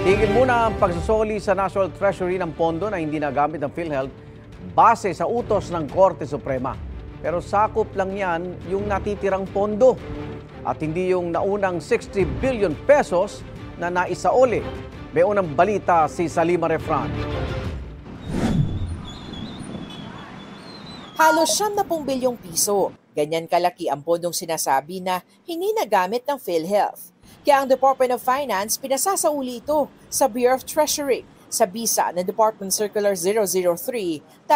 Tigil muna ang pagsusoli sa National Treasury ng pondo na hindi nagamit ng PhilHealth base sa utos ng Korte Suprema. Pero sakop lang yan yung natitirang pondo at hindi yung naunang 60 billion pesos na naisaoli. May unang balita si Salima Refran. Halos 70 bilyong piso. Ganyan kalaki ang pondong sinasabi na hindi nagamit ng PhilHealth. Kaya ang Department of Finance pinasasauli ito sa Bureau of Treasury sa bisa ng Department Circular 003-2024.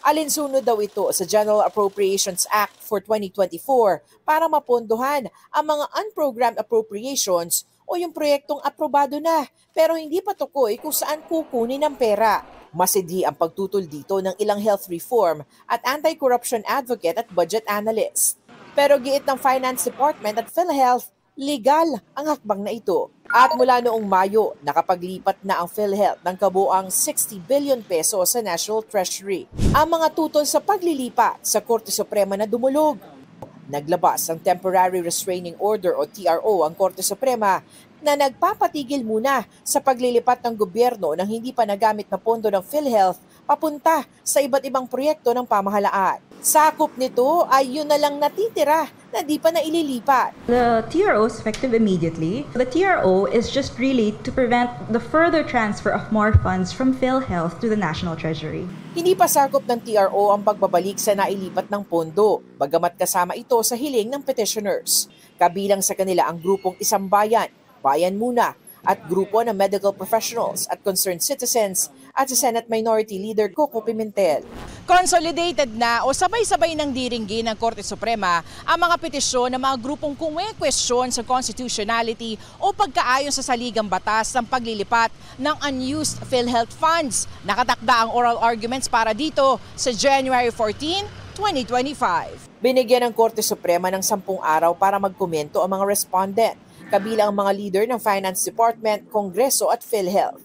Alinsunod daw ito sa General Appropriations Act for 2024 para mapondohan ang mga unprogrammed appropriations o yung proyektong aprobado na pero hindi pa tukoy kung saan kukunin ang pera. Masidhi ang pagtutol dito ng ilang health reform at anti-corruption advocate at budget analyst. Pero giit ng Finance Department at PhilHealth, legal ang hakbang na ito. At mula noong Mayo, nakapaglipat na ang PhilHealth ng kabuang 60 billion peso sa National Treasury. Ang mga tutol sa paglilipat sa Korte Suprema na dumulog. Naglabas ng Temporary Restraining Order o TRO ang Korte Suprema na nagpapatigil muna sa paglilipat ng gobyerno ng hindi pa nagamit na pondo ng PhilHealth papunta sa iba't ibang proyekto ng pamahalaan. Sakop nito ay yun na lang natitira na di pa naililipat. The TRO is effective immediately. The TRO is just really to prevent the further transfer of more funds from PhilHealth to the National Treasury. Hindi pa sakop ng TRO ang pagbabalik sa nailipat ng pondo, bagamat kasama ito sa hiling ng petitioners. Kabilang sa kanila ang grupong Isang Bayan, Bayan Muna, at grupo ng medical professionals at concerned citizens at sa Senate Minority Leader Coco Pimentel. Consolidated na o sabay-sabay ng diringgin ng Korte Suprema ang mga petisyon ng mga grupong kumwe-question sa constitutionality o pagkaayon sa saligang batas ng paglilipat ng unused PhilHealth funds. Nakatakda ang oral arguments para dito sa January 14, 2025. Binigyan ng Korte Suprema ng 10 araw para magkomento ang mga respondent, kabilang ang mga leader ng Finance Department, Kongreso at PhilHealth.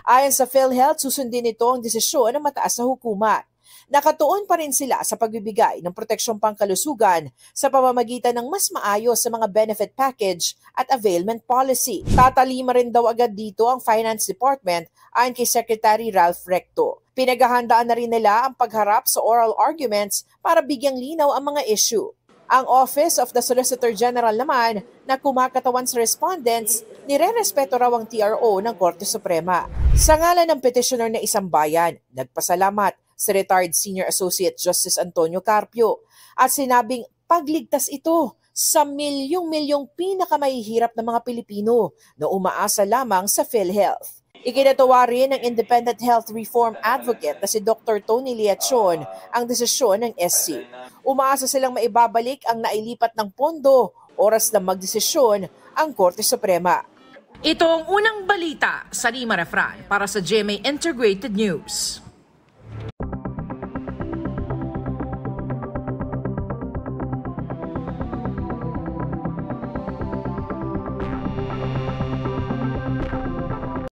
Ayon sa PhilHealth, susundin nito ang desisyon ng mataas na hukuman. Nakatuon pa rin sila sa pagbibigay ng proteksyong pangkalusugan sa pamamagitan ng mas maayos sa mga benefit package at availment policy. Tatalima rin daw agad dito ang Finance Department ayon kay Secretary Ralph Recto. Pinaghahandaan na rin nila ang pagharap sa oral arguments para bigyang linaw ang mga issue. Ang Office of the Solicitor General naman na kumakatawan sa respondents, nire-respeto raw ang TRO ng Korte Suprema. Sa ngalan ng petitioner na Isang Bayan, nagpasalamat si retired Senior Associate Justice Antonio Carpio at sinabing pagligtas ito sa milyong-milyong pinakamahihirap na mga Pilipino na umaasa lamang sa PhilHealth. Ikinatawa rin ng Independent Health Reform Advocate na si Dr. Tony Liachon ang desisyon ng SC. Umaasa silang maibabalik ang nailipat ng pondo, oras na magdesisyon ang Korte Suprema. Ito ang unang balita sa Salima Refran para sa GMA Integrated News.